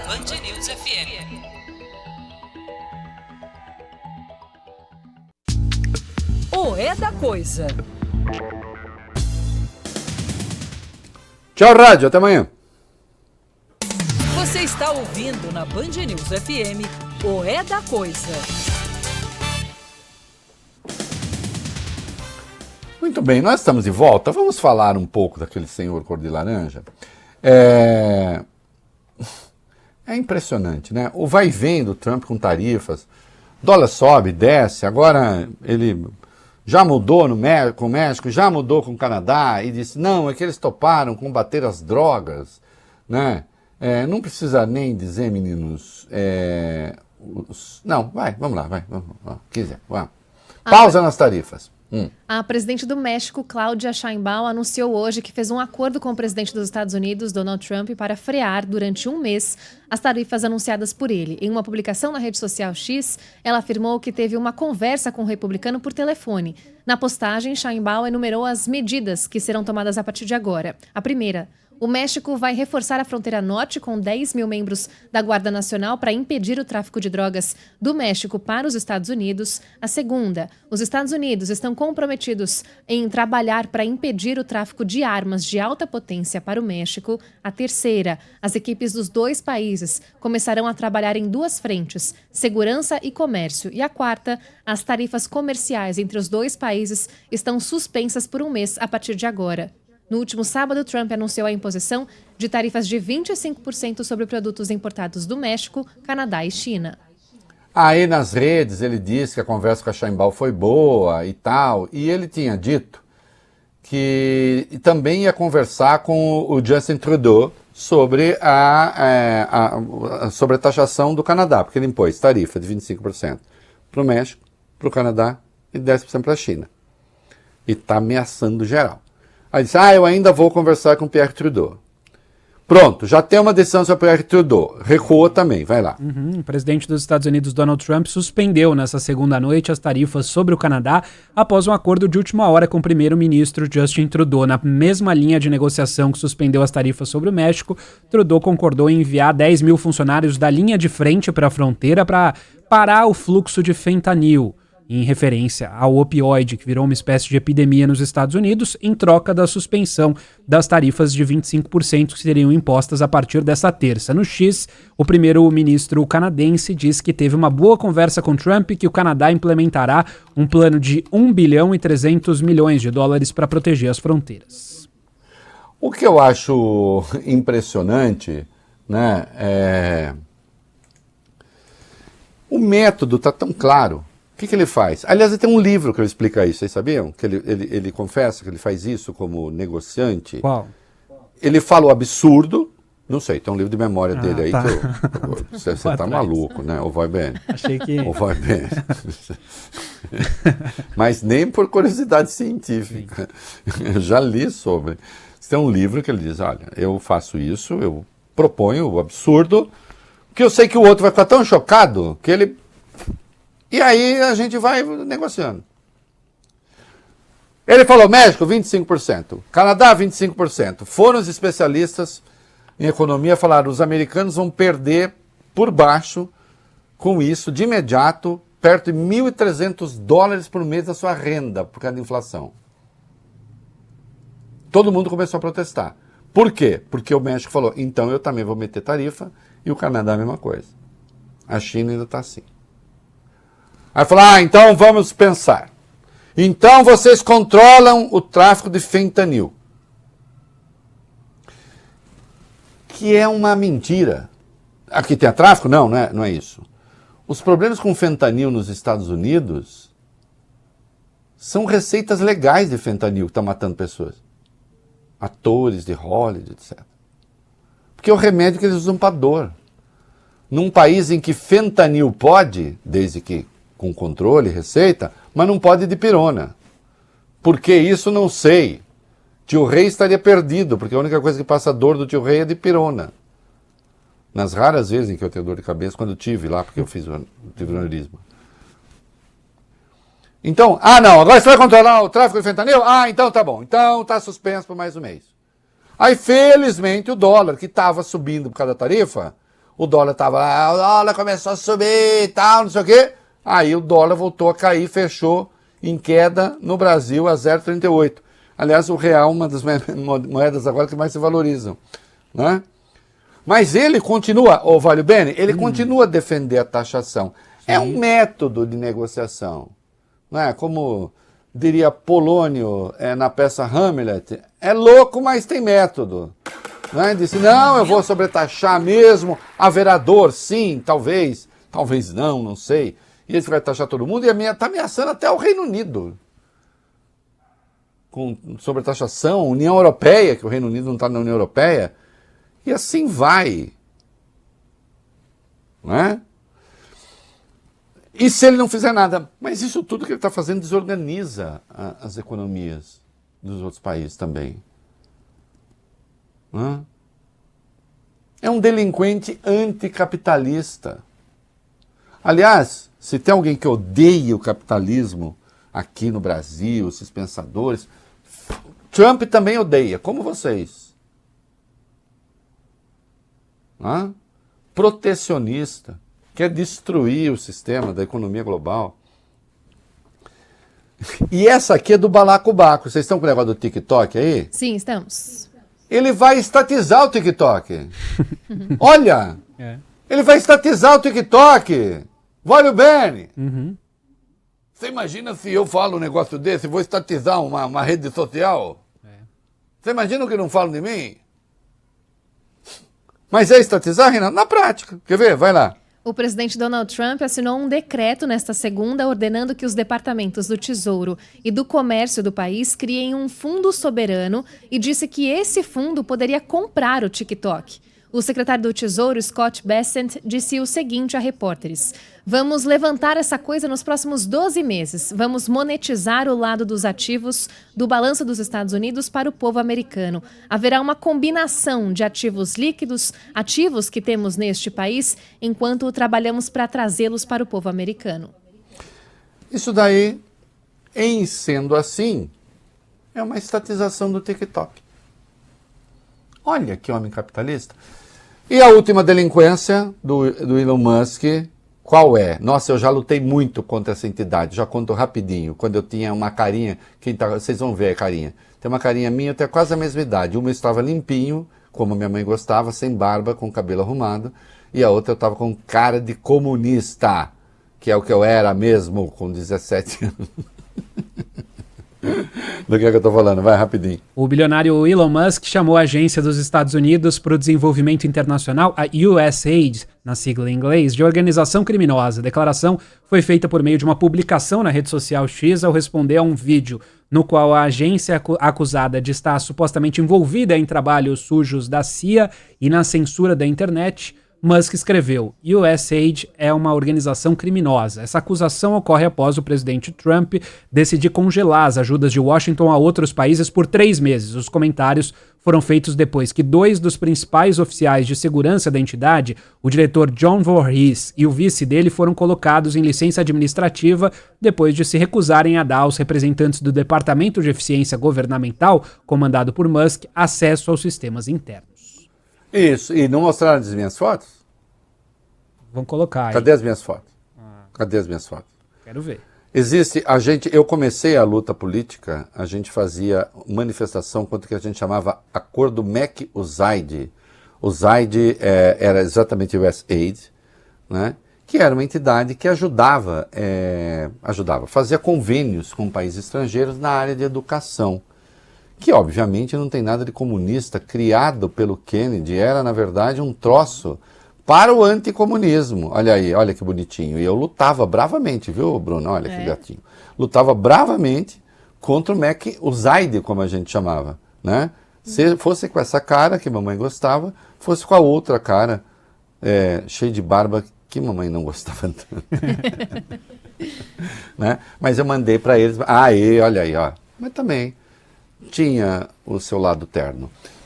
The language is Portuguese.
Band News FM. O É da Coisa. Tchau, rádio. Até amanhã. Você está ouvindo na Band News FM o É da Coisa. Muito bem, nós estamos de volta. Vamos falar um pouco daquele senhor cor de laranja. É impressionante, né? O vai e vem do Trump com tarifas. Dólar sobe, desce. Agora ele já mudou com o México, já mudou com o Canadá e disse, não, é que eles toparam combater as drogas, né? Não precisa nem dizer, meninos. Não, vamos lá. Quiser, vamos. Pausa nas tarifas. A presidente do México, Cláudia Sheinbaum, anunciou hoje que fez um acordo com o presidente dos Estados Unidos, Donald Trump, para frear durante um mês as tarifas anunciadas por ele. Em uma publicação na rede social X, ela afirmou que teve uma conversa com o republicano por telefone. Na postagem, Sheinbaum enumerou as medidas que serão tomadas a partir de agora. A primeira: o México vai reforçar a fronteira norte com 10 mil membros da Guarda Nacional para impedir o tráfico de drogas do México para os Estados Unidos. A segunda: os Estados Unidos estão comprometidos em trabalhar para impedir o tráfico de armas de alta potência para o México. A terceira: as equipes dos dois países começarão a trabalhar em duas frentes, segurança e comércio. E a quarta: as tarifas comerciais entre os dois países estão suspensas por um mês a partir de agora. No último sábado, Trump anunciou a imposição de tarifas de 25% sobre produtos importados do México, Canadá e China. Aí nas redes ele disse que a conversa com a Sheinbaum foi boa e tal, e ele tinha dito que também ia conversar com o Justin Trudeau sobre sobre a taxação do Canadá, porque ele impôs tarifa de 25% para o México, para o Canadá e 10% para a China. E está ameaçando geral. Aí disse, eu ainda vou conversar com o Pierre Trudeau. Pronto, já tem uma decisão sobre o Pierre Trudeau. Recuou também, vai lá. O presidente dos Estados Unidos, Donald Trump, suspendeu nessa segunda noite as tarifas sobre o Canadá após um acordo de última hora com o primeiro-ministro Justin Trudeau. Na mesma linha de negociação que suspendeu as tarifas sobre o México, Trudeau concordou em enviar 10 mil funcionários da linha de frente para a fronteira para parar o fluxo de fentanil, em referência ao opioide, que virou uma espécie de epidemia nos Estados Unidos, em troca da suspensão das tarifas de 25% que seriam impostas a partir dessa terça. No X, o primeiro-ministro canadense disse que teve uma boa conversa com Trump e que o Canadá implementará um plano de 1 bilhão e 300 milhões de dólares para proteger as fronteiras. O que eu acho impressionante, né, o método está tão claro. O que ele faz? Aliás, tem um livro que ele explica isso, vocês sabiam? Que ele confessa que ele faz isso como negociante. Qual? Ele fala o absurdo, não sei, tem um livro de memória dele aí tá. que você tá maluco, né? Ou vai bem? Achei que... Ou vai bem? Mas nem por curiosidade científica. Eu já li sobre. Tem um livro que ele diz, olha, eu faço isso, eu proponho o absurdo, que eu sei que o outro vai ficar tão chocado que ele... E aí a gente vai negociando. Ele falou, México, 25%. Canadá, 25%. Foram os especialistas em economia, falaram, os americanos vão perder por baixo, com isso, de imediato, perto de $1.300 por mês da sua renda, por causa da inflação. Todo mundo começou a protestar. Por quê? Porque o México falou, então eu também vou meter tarifa, e o Canadá a mesma coisa. A China ainda está assim. Aí falou, então vamos pensar. Então vocês controlam o tráfico de fentanil. Que é uma mentira. Aqui tem tráfico? Não é isso. Os problemas com fentanil nos Estados Unidos são receitas legais de fentanil que estão matando pessoas. Atores de Hollywood, etc. Porque é o remédio que eles usam para dor. Num país em que fentanil pode, desde que com controle, receita, mas não pode dipirona. Por que isso, não sei. Tio Rei estaria perdido, porque a única coisa que passa dor do tio Rei é dipirona. Nas raras vezes em que eu tenho dor de cabeça, quando eu tive lá, porque eu tive um aneurisma. Então, não, agora você vai controlar o tráfico de fentanil? Então tá bom. Então tá suspenso por mais um mês. Aí, felizmente, o dólar, que estava subindo por causa da tarifa, o dólar estava lá, o dólar começou a subir e tal, não sei o quê. Aí o dólar voltou a cair, fechou em queda no Brasil a 0,38. Aliás, o real é uma das moedas agora que mais se valorizam, né? Mas ele continua, o Valio Bene, ele continua a defender a taxação. É um método de negociação, não é? Como diria Polônio na peça Hamlet, é louco, mas tem método. Né? Disse, não, eu vou sobretaxar mesmo, haverá dor, sim, talvez não, não sei. E ele vai taxar todo mundo e está ameaçando até o Reino Unido. Com sobretaxação, União Europeia, que o Reino Unido não está na União Europeia, e assim vai. Não é? E se ele não fizer nada? Mas isso tudo que ele está fazendo desorganiza as economias dos outros países também. Não é? É um delinquente anticapitalista. Aliás, se tem alguém que odeia o capitalismo aqui no Brasil, esses pensadores, Trump também odeia, como vocês. Não é? Protecionista. Quer destruir o sistema da economia global. E essa aqui é do balacobaco. Vocês estão com o negócio do TikTok aí? Sim, estamos. Ele vai estatizar o TikTok. Olha! Ele vai estatizar o TikTok. Valio Bene. Você imagina se eu falo um negócio desse, vou estatizar uma rede social? Você imagina o que não falam de mim? Mas é estatizar, Renato? Na prática. Quer ver? Vai lá. O presidente Donald Trump assinou um decreto nesta segunda ordenando que os departamentos do Tesouro e do Comércio do país criem um fundo soberano e disse que esse fundo poderia comprar o TikTok. O secretário do Tesouro, Scott Bessent, disse o seguinte a repórteres: vamos levantar essa coisa nos próximos 12 meses. Vamos monetizar o lado dos ativos do balanço dos Estados Unidos para o povo americano. Haverá uma combinação de ativos líquidos, ativos que temos neste país, enquanto trabalhamos para trazê-los para o povo americano. Isso daí, em sendo assim, é uma estatização do TikTok. Olha que homem capitalista. E a última delinquência do Elon Musk, qual é? Nossa, eu já lutei muito contra essa entidade, já conto rapidinho. Quando eu tinha uma carinha, vocês vão ver a carinha. Tem uma carinha minha, eu tenho quase a mesma idade. Uma eu estava limpinho, como minha mãe gostava, sem barba, com cabelo arrumado. E a outra eu estava com cara de comunista, que é o que eu era mesmo com 17 anos. Do que eu tô falando? Vai, rapidinho. O bilionário Elon Musk chamou a Agência dos Estados Unidos para o Desenvolvimento Internacional, a USAID, na sigla em inglês, de organização criminosa. A declaração foi feita por meio de uma publicação na rede social X ao responder a um vídeo no qual a agência acusada de estar supostamente envolvida em trabalhos sujos da CIA e na censura da internet. Musk escreveu: USAID é uma organização criminosa. Essa acusação ocorre após o presidente Trump decidir congelar as ajudas de Washington a outros países por 3 meses. Os comentários foram feitos depois que 2 dos principais oficiais de segurança da entidade, o diretor John Voorhees e o vice dele, foram colocados em licença administrativa depois de se recusarem a dar aos representantes do Departamento de Eficiência Governamental, comandado por Musk, acesso aos sistemas internos. Isso, e não mostraram as minhas fotos? Vamos colocar aí. Cadê as minhas fotos? Cadê as minhas fotos? Quero ver. Eu comecei a luta política, a gente fazia manifestação contra o que a gente chamava Acordo MEC-USAID. USAID era exatamente o USAID, né? Que era uma entidade que ajudava, fazia convênios com países estrangeiros na área de educação. Que obviamente não tem nada de comunista, criado pelo Kennedy, era na verdade um troço para o anticomunismo. Olha aí, olha que bonitinho. E eu lutava bravamente, viu, Bruno? Olha que gatinho. Lutava bravamente contra o MEC-USAID, como a gente chamava, né? Se fosse com essa cara que mamãe gostava, fosse com a outra cara, cheia de barba, que mamãe não gostava tanto. Né? Mas eu mandei para eles, olha aí, ó. Mas também tinha o seu lado terno.